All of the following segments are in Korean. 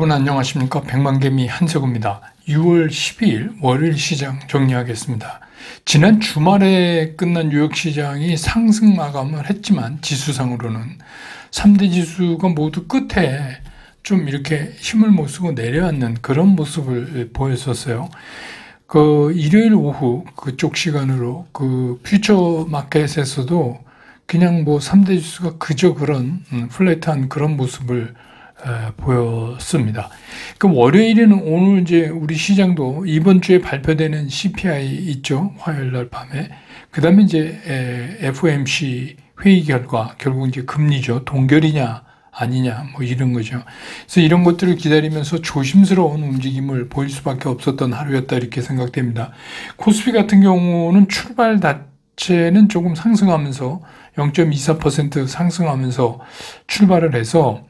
여러분 안녕하십니까? 백만개미 한석우입니다. 6월 12일 월요일 시장 정리하겠습니다. 지난 주말에 끝난 뉴욕 시장이 상승 마감을 했지만 지수상으로는 3대 지수가 모두 끝에 좀 이렇게 힘을 못 쓰고 내려앉는 그런 모습을 보였었어요. 일요일 오후 그쪽 시간으로 퓨처 마켓에서도 그냥 3대 지수가 그저 그런 플랫한 그런 모습을 보였습니다. 그럼 월요일에는 오늘 이제 우리 시장도 이번 주에 발표되는 CPI 있죠. 화요일 날 밤에. 그 다음에 이제 FOMC 회의 결과, 결국 이제 금리죠. 동결이냐 아니냐 이런 거죠. 그래서 이런 것들을 기다리면서 조심스러운 움직임을 보일 수밖에 없었던 하루였다 이렇게 생각됩니다. 코스피 같은 경우는 출발 자체는 조금 상승하면서 0.24% 상승하면서 출발을 해서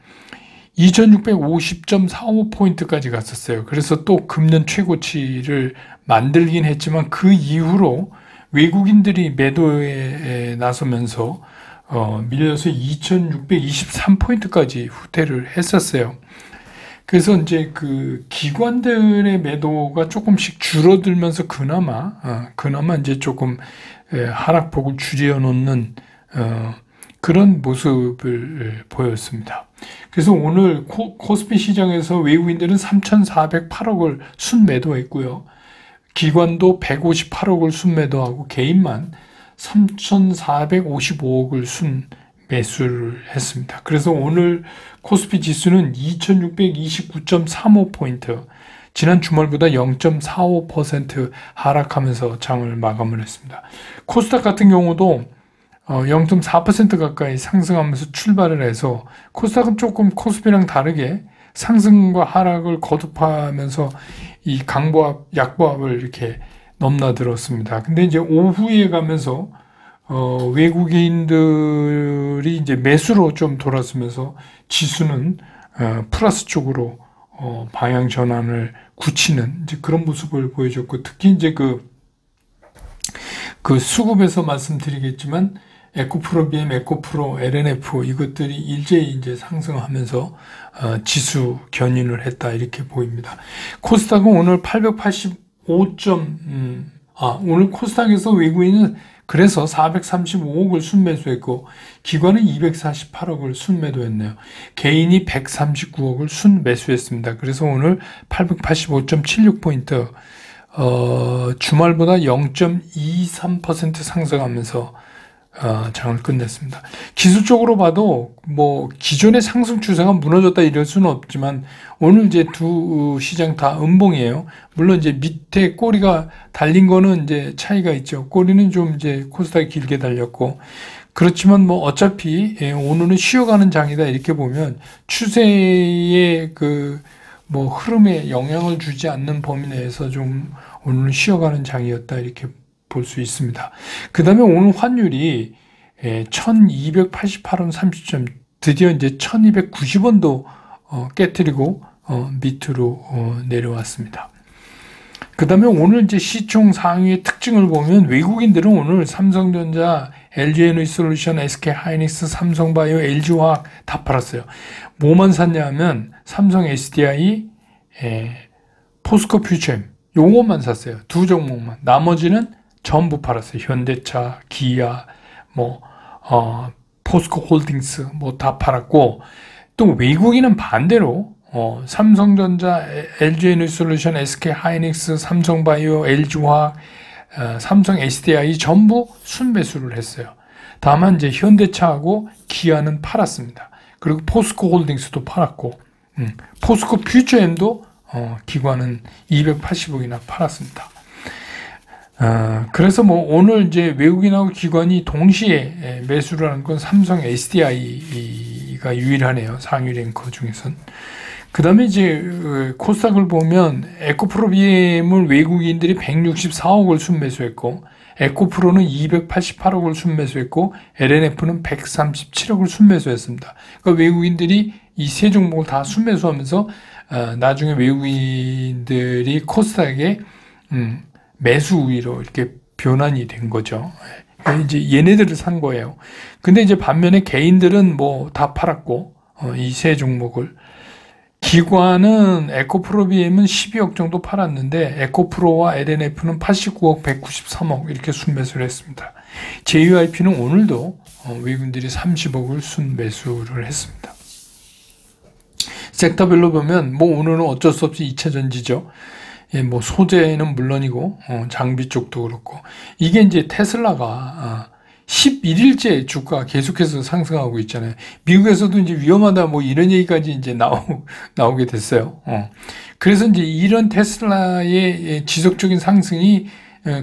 2650.45포인트까지 갔었어요. 그래서 또 금년 최고치를 만들긴 했지만 그 이후로 외국인들이 매도에 나서면서 밀려서 2623포인트까지 후퇴를 했었어요. 그래서 이제 기관들의 매도가 조금씩 줄어들면서 그나마 이제 조금 하락폭을 줄여놓는 그런 모습을 보였습니다. 그래서 오늘 코스피 시장에서 외국인들은 3,408억을 순매도했고요. 기관도 158억을 순매도하고 개인만 3,455억을 순매수를 했습니다. 그래서 오늘 코스피 지수는 2,629.35포인트, 지난 주말보다 0.45% 하락하면서 장을 마감을 했습니다. 코스닥 같은 경우도 0.4% 가까이 상승하면서 출발을 해서 코스닥은 조금 코스피랑 다르게 상승과 하락을 거듭하면서 이 강보합, 약보합을 이렇게 넘나들었습니다. 근데 이제 오후에 가면서 외국인들이 이제 매수로 좀 돌았으면서 지수는 플러스 쪽으로 방향 전환을 굳히는 이제 그런 모습을 보여줬고, 특히 이제 수급에서 말씀드리겠지만 에코프로 BM, 에코프로, LNF 이것들이 일제히 이제 상승하면서 지수 견인을 했다 이렇게 보입니다. 코스닥은 오늘 885점, 오늘 코스닥에서 외국인은 그래서 435억을 순매수했고 기관은 248억을 순매도했네요. 개인이 139억을 순매수했습니다. 그래서 오늘 885.76포인트 주말보다 0.23% 상승하면서 장을 끝냈습니다. 기술적으로 봐도 기존의 상승 추세가 무너졌다 이럴 수는 없지만 오늘 이제 두 시장 다 음봉이에요. 물론 이제 밑에 꼬리가 달린 거는 이제 차이가 있죠. 꼬리는 좀 이제 코스닥이 길게 달렸고, 그렇지만 어차피 오늘은 쉬어가는 장이다 이렇게 보면 추세의 흐름에 영향을 주지 않는 범위 내에서 좀 오늘은 쉬어가는 장이었다 이렇게 볼 수 있습니다. 그 다음에 오늘 환율이 1288원 30점, 드디어 이제 1290원도 깨뜨리고 밑으로 내려왔습니다. 그 다음에 오늘 이제 시총 상위의 특징을 보면 외국인들은 오늘 삼성전자, LG에너지솔루션, SK하이닉스, 삼성바이오, LG화학 다 팔았어요. 뭐만 샀냐 하면 삼성 SDI, 포스코 퓨처엠 요것만 샀어요. 두 종목만. 나머지는 전부 팔았어요. 현대차, 기아, 포스코 홀딩스 다 팔았고, 또 외국인은 반대로 삼성전자, LG에너지솔루션, SK하이닉스, 삼성바이오, LG화학, 삼성 SDI 전부 순매수를 했어요. 다만 이제 현대차하고 기아는 팔았습니다. 그리고 포스코 홀딩스도 팔았고, 포스코 퓨처엠도 기관은 280억이나 팔았습니다. 그래서 오늘 이제 외국인하고 기관이 동시에 매수를 하는 건 삼성 SDI가 유일하네요. 상위 랭커 중에선. 그 다음에 이제 코스닥을 보면 에코프로 BM을 외국인들이 164억을 순매수했고, 에코프로는 288억을 순매수했고, LNF는 137억을 순매수했습니다. 그러니까 외국인들이 이 세 종목을 다 순매수하면서 나중에 외국인들이 코스닥에 매수 우위로 이렇게 변환이 된 거죠. 이제 얘네들을 산 거예요. 근데 이제 반면에 개인들은 다 팔았고, 이 세 종목을 기관은 에코프로 BM은 12억 정도 팔았는데 에코프로와 LNF는 89억, 193억 이렇게 순매수를 했습니다. JYP는 오늘도 외국인들이 30억을 순매수를 했습니다. 섹터별로 보면 뭐 오늘은 어쩔 수 없이 2차 전지죠. 예, 뭐 소재는 물론이고 장비 쪽도 그렇고 이게 이제 테슬라가 11일째 주가 계속해서 상승하고 있잖아요. 미국에서도 이제 위험하다 뭐 이런 얘기까지 이제 나오게 됐어요. 그래서 이제 이런 테슬라의 지속적인 상승이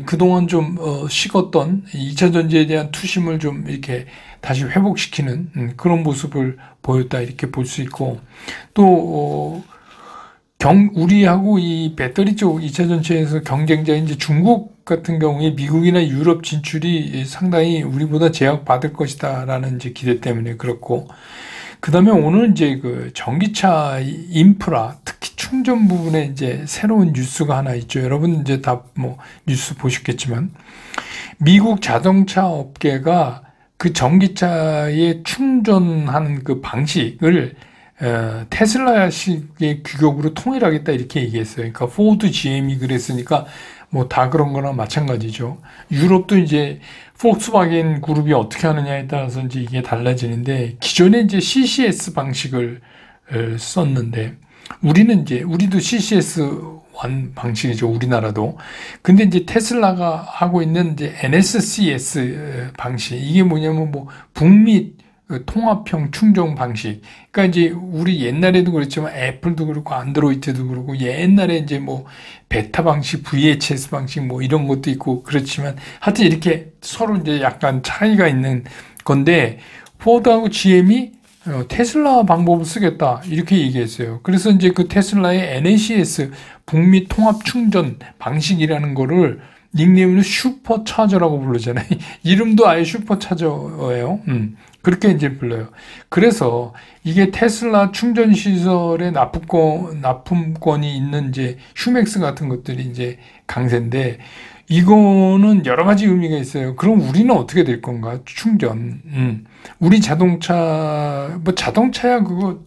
그동안 좀 식었던 2차 전지에 대한 투심을 좀 이렇게 다시 회복시키는 그런 모습을 보였다 이렇게 볼 수 있고 또 우리하고 이 배터리 쪽 2차 전지에서 경쟁자인 이제 중국 같은 경우에 미국이나 유럽 진출이 상당히 우리보다 제약받을 것이다라는 이제 기대 때문에 그렇고, 그 다음에 오늘 이제 그 전기차 인프라, 특히 충전 부분에 이제 새로운 뉴스가 하나 있죠. 여러분 이제 다 뭐 뉴스 보셨겠지만, 미국 자동차 업계가 그 전기차에 충전하는 그 방식을 테슬라식의 규격으로 통일하겠다 이렇게 얘기했어요. 그러니까 포드, GM이 그랬으니까 뭐 다 그런 거나 마찬가지죠. 유럽도 이제 폭스바겐 그룹이 어떻게 하느냐에 따라서 이제 이게 달라지는데, 기존에 이제 CCS 방식을 썼는데 우리도 CCS1 방식이죠, 우리나라도. 근데 이제 테슬라가 하고 있는 이제 NSCS 방식, 이게 뭐냐면 뭐 북미 통합형 충전 방식. 그러니까 이제 우리 옛날에도 그랬지만 애플도 그렇고 안드로이드도 그렇고 옛날에 이제 뭐 베타 방식, VHS 방식 뭐 이런 것도 있고 그렇지만 하여튼 이렇게 서로 이제 약간 차이가 있는 건데, 포드하고 GM이 테슬라 방법을 쓰겠다 이렇게 얘기했어요. 그래서 이제 그 테슬라의 NACS 북미 통합 충전 방식이라는 거를 닉네임으로 슈퍼차저라고 부르잖아요. 이름도 아예 슈퍼차저예요. 그렇게 이제 불러요. 그래서 이게 테슬라 충전 시설의 납품권이 있는 이제 휴맥스 같은 것들이 이제 강세인데, 이거는 여러 가지 의미가 있어요. 그럼 우리는 어떻게 될 건가? 충전. 우리 자동차, 뭐 자동차야 그거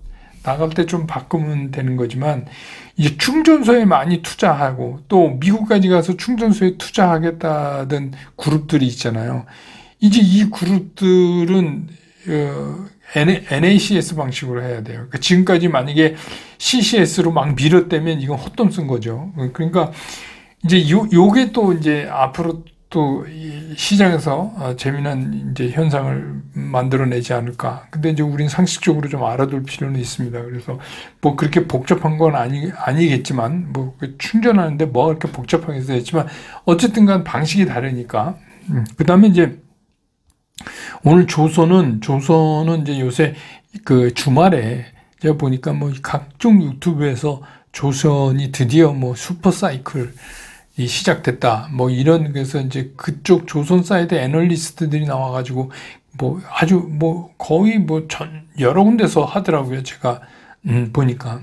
나갈 때 좀 바꾸면 되는 거지만, 이제 충전소에 많이 투자하고 또 미국까지 가서 충전소에 투자하겠다던 그룹들이 있잖아요. 이제 이 그룹들은 NACS 방식으로 해야 돼요. 그러니까 지금까지 만약에 CCS로 막 밀었다면 이건 헛돈 쓴 거죠. 그러니까 이제 요게 또 이제 앞으로 또 시장에서 재미난 이제 현상을 만들어내지 않을까. 근데 이제 우린 상식적으로 좀 알아둘 필요는 있습니다. 그래서 뭐 그렇게 복잡한 건 아니겠지만, 뭐 충전하는데 뭐 그렇게 복잡하게 했지만 어쨌든 간 방식이 다르니까. 그 다음에 이제 오늘 조선은 이제 요새 그 주말에 제가 보니까 뭐 각종 유튜브에서 조선이 드디어 뭐 슈퍼사이클 이 시작됐다 뭐 이런, 그래서 이제 그쪽 조선 사이드 애널리스트들이 나와가지고 뭐 아주 뭐 거의 뭐 여러 군데서 하더라고요, 제가 보니까.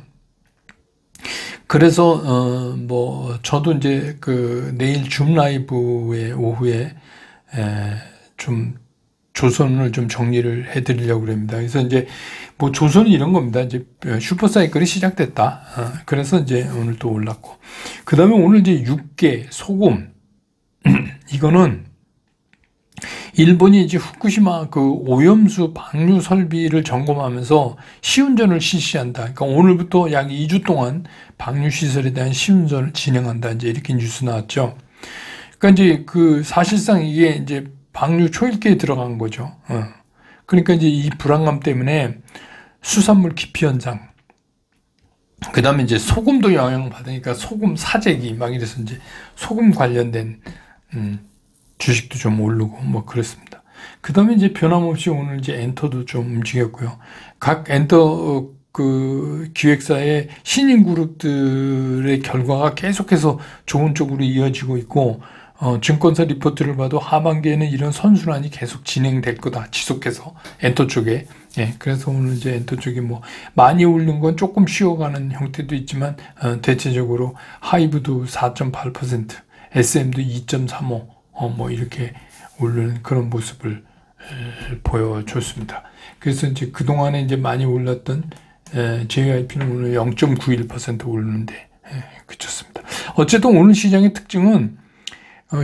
그래서 뭐 저도 이제 그 내일 줌 라이브의 오후에 좀 조선을 좀 정리를 해드리려고 합니다. 그래서 이제 뭐 조선이 이런 겁니다. 이제 슈퍼사이클이 시작됐다. 그래서 이제 오늘 또 올랐고. 그 다음에 오늘 이제 육계, 소금. 이거는 일본이 이제 후쿠시마 그 오염수 방류 설비를 점검하면서 시운전을 실시한다. 그러니까 오늘부터 약 2주 동안 방류 시설에 대한 시운전을 진행한다. 이제 이렇게 뉴스 나왔죠. 그러니까 이제 그 사실상 이게 이제 방류 초일기에 들어간 거죠. 그러니까 이제 이 불안감 때문에 수산물 기피 현상, 그 다음에 이제 소금도 영향을 받으니까 소금 사재기 막 이래서 이제 소금 관련된 주식도 좀 오르고 뭐 그렇습니다. 그 다음에 이제 변함없이 오늘 이제 엔터도 좀 움직였고요. 각 엔터 그 기획사의 신인 그룹들의 결과가 계속해서 좋은 쪽으로 이어지고 있고, 증권사 리포트를 봐도 하반기에는 이런 선순환이 계속 진행될 거다, 지속해서 엔터 쪽에. 예, 그래서 오늘 이제 엔터 쪽이 뭐 많이 오른 건 조금 쉬어가는 형태도 있지만, 대체적으로 하이브도 4.8%, SM도 2.35, 뭐 이렇게 오르는 그런 모습을 보여줬습니다. 그래서 이제 그동안에 이제 많이 올랐던 JYP는 오늘 0.91% 오르는데 그렇습니다. 어쨌든 오늘 시장의 특징은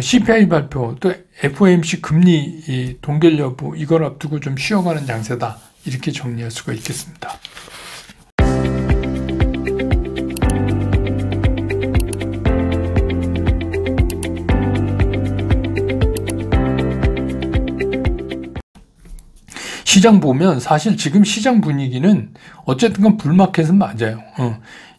CPI 발표, 또 FOMC 금리 동결 여부 이걸 앞두고 좀 쉬어가는 장세다, 이렇게 정리할 수가 있겠습니다. 시장 보면 사실 지금 시장 분위기는 어쨌든 간 불마켓은 맞아요.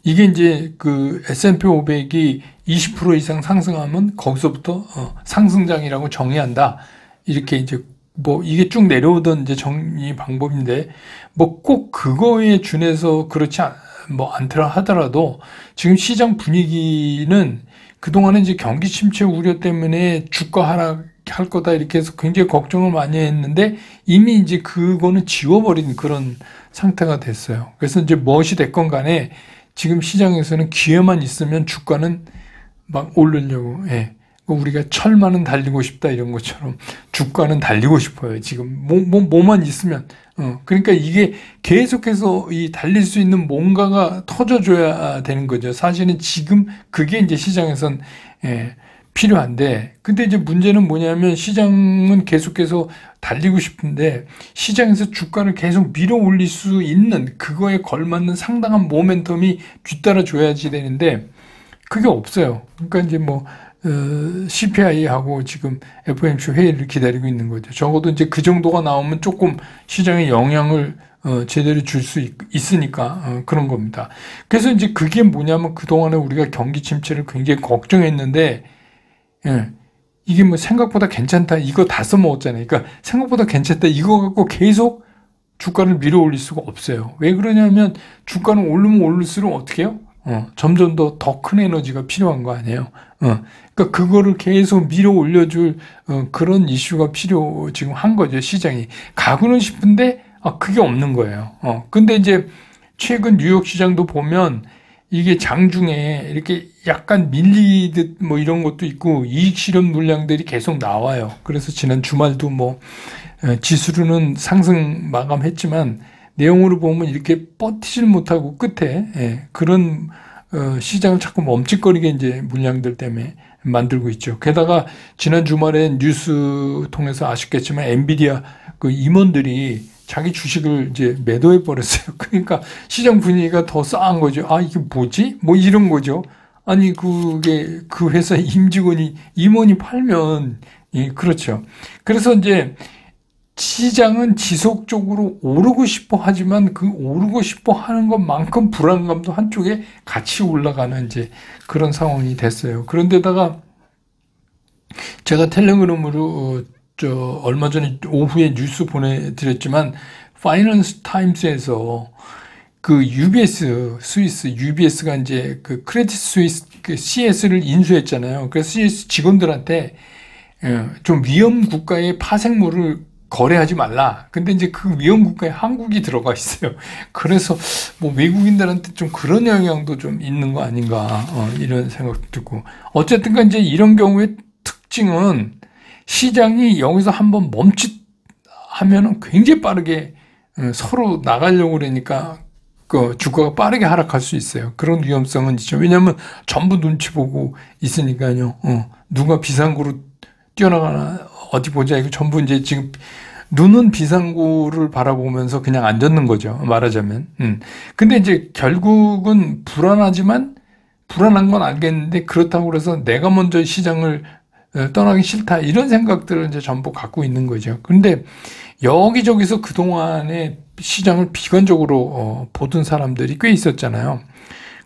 이게 이제 그 S&P 500이 20% 이상 상승하면 거기서부터 상승장이라고 정의한다, 이렇게 이제 뭐 이게 쭉 내려오던 이제 정의 방법인데, 뭐 꼭 그거에 준해서 그렇지 않더라 하더라도 지금 시장 분위기는 그동안에 이제 경기 침체 우려 때문에 주가 하락할 거다 이렇게 해서 굉장히 걱정을 많이 했는데, 이미 이제 그거는 지워버린 그런 상태가 됐어요. 그래서 이제 무엇이 됐건 간에 지금 시장에서는 기회만 있으면 주가는 막 오르려고, 우리가 철만은 달리고 싶다 이런 것처럼 주가는 달리고 싶어요. 지금 뭐만 있으면. 그러니까 이게 계속해서 이 달릴 수 있는 뭔가가 터져줘야 되는 거죠. 사실은 지금 그게 이제 시장에선 필요한데, 근데 이제 문제는 뭐냐면 시장은 계속해서 달리고 싶은데 시장에서 주가를 계속 밀어 올릴 수 있는 그거에 걸맞는 상당한 모멘텀이 뒤따라줘야지 되는데 그게 없어요. 그러니까 이제 뭐 CPI하고 지금 FOMC 회의를 기다리고 있는 거죠. 적어도 이제 그 정도가 나오면 조금 시장에 영향을 제대로 줄 수 있으니까 그런 겁니다. 그래서 이제 그게 뭐냐면 그동안에 우리가 경기 침체를 굉장히 걱정했는데, 이게 뭐 생각보다 괜찮다, 이거 다 써먹었잖아요. 그러니까 생각보다 괜찮다 이거 갖고 계속 주가를 밀어 올릴 수가 없어요. 왜 그러냐면 주가는 오르면 오를수록 어떻게 해요? 점점 더 큰 에너지가 필요한 거 아니에요. 그러니까 그거를 계속 밀어 올려줄 그런 이슈가 지금 한 거죠. 시장이 가고는 싶은데 그게 없는 거예요. 근데 이제 최근 뉴욕 시장도 보면 이게 장중에 이렇게 약간 밀리듯 뭐 이런 것도 있고 이익 실현 물량들이 계속 나와요. 그래서 지난 주말도 뭐 지수로는 상승 마감했지만 내용으로 보면 이렇게 버티질 못하고 끝에 그런 시장을 자꾸 멈칫거리게 이제 물량들 때문에 만들고 있죠. 게다가 지난 주말에 뉴스 통해서 아셨겠지만 엔비디아 그 임원들이 자기 주식을 이제 매도해 버렸어요. 그러니까 시장 분위기가 더 싸한 거죠. 이게 뭐지? 뭐 이런 거죠. 아니 그게 그 회사 임원이 팔면 그렇죠. 그래서 이제 시장은 지속적으로 오르고 싶어 하지만 그 오르고 싶어 하는 것만큼 불안감도 한쪽에 같이 올라가는 이제 그런 상황이 됐어요. 그런데다가 제가 텔레그램으로 얼마 전에 오후에 뉴스 보내드렸지만 파이낸스 타임스에서 그 스위스 UBS가 이제 그 크레딧 스위스 그 CS를 인수했잖아요. 그래서 CS 직원들한테 좀 위험 국가의 파생물을 거래하지 말라. 근데 이제 그 위험 국가에 한국이 들어가 있어요. 그래서 뭐 외국인들한테 좀 그런 영향도 좀 있는 거 아닌가, 이런 생각도 들고. 어쨌든가 이제 이런 경우의 특징은 시장이 여기서 한번 멈칫하면은 굉장히 빠르게 서로 나가려고 그러니까 그 주가가 빠르게 하락할 수 있어요. 그런 위험성은 있죠. 왜냐하면 전부 눈치 보고 있으니까요. 누가 비상구로 뛰어나가나 어디 보자 이거 전부 이제 지금 눈은 비상구를 바라보면서 그냥 앉았는 거죠. 말하자면. 근데 이제 결국은 불안하지만 불안한 건 알겠는데 그렇다고 그래서 내가 먼저 시장을 떠나기 싫다 이런 생각들을 이제 전부 갖고 있는 거죠. 근데 여기저기서 그동안에 시장을 비관적으로 보던 사람들이 꽤 있었잖아요.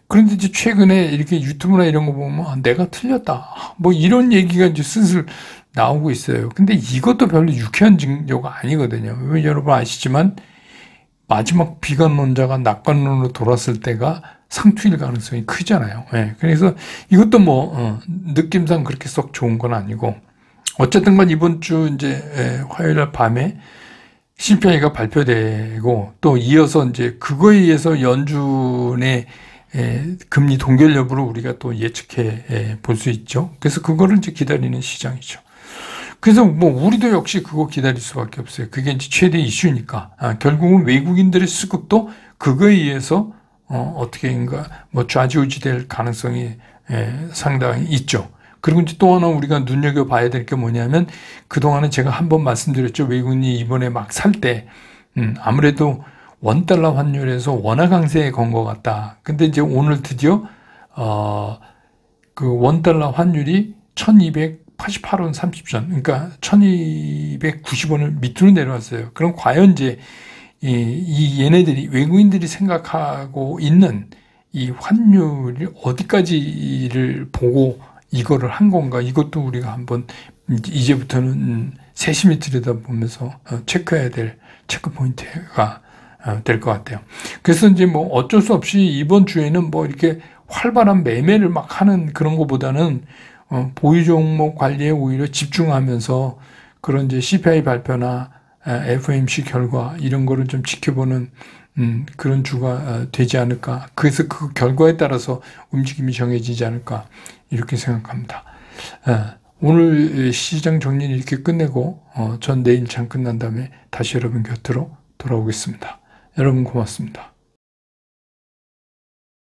그런데 이제 최근에 이렇게 유튜브나 이런 거 보면 내가 틀렸다. 뭐 이런 얘기가 이제 슬슬 나오고 있어요. 근데 이것도 별로 유쾌한 징조가 아니거든요. 왜 여러분 아시지만 마지막 비관론자가 낙관론으로 돌았을 때가 상투일 가능성이 크잖아요. 그래서 이것도 뭐 느낌상 그렇게 썩 좋은 건 아니고 어쨌든 간 이번 주 이제 화요일 날 밤에 CPI가 발표되고 또 이어서 이제 그거에 의해서 연준의 금리 동결 여부를 우리가 또 예측해 볼 수 있죠. 그래서 그거를 이제 기다리는 시장이죠. 그래서 뭐 우리도 역시 그거 기다릴 수밖에 없어요. 그게 이제 최대 이슈니까. 결국은 외국인들의 수급도 그거에 의해서 어떻게인가 뭐 좌지우지될 가능성이 상당히 있죠. 그리고 이제 또 하나 우리가 눈여겨봐야 될 게 뭐냐면, 그동안은 제가 한번 말씀드렸죠. 외국인이 이번에 막 살 때 아무래도 원달러 환율에서 원화 강세에 건 것 같다. 근데 이제 오늘 드디어 그 원달러 환율이 1288원 30전, 그러니까 1290원을 밑으로 내려왔어요. 그럼 과연 이제 얘네들이, 외국인들이 생각하고 있는 이 환율이 어디까지를 보고 이거를 한 건가? 이것도 우리가 한번 이제부터는 세심히 들여다보면서 체크해야 될 체크 포인트가 될 것 같아요. 그래서 이제 뭐 어쩔 수 없이 이번 주에는 뭐 이렇게 활발한 매매를 막 하는 그런 것보다는 보유 종목 관리에 오히려 집중하면서 그런 이제 CPI 발표나 FOMC 결과 이런 거를 좀 지켜보는 그런 주가 되지 않을까. 그래서 그 결과에 따라서 움직임이 정해지지 않을까 이렇게 생각합니다. 오늘 시장 정리는 이렇게 끝내고 전 내일 장 끝난 다음에 다시 여러분 곁으로 돌아오겠습니다. 여러분 고맙습니다.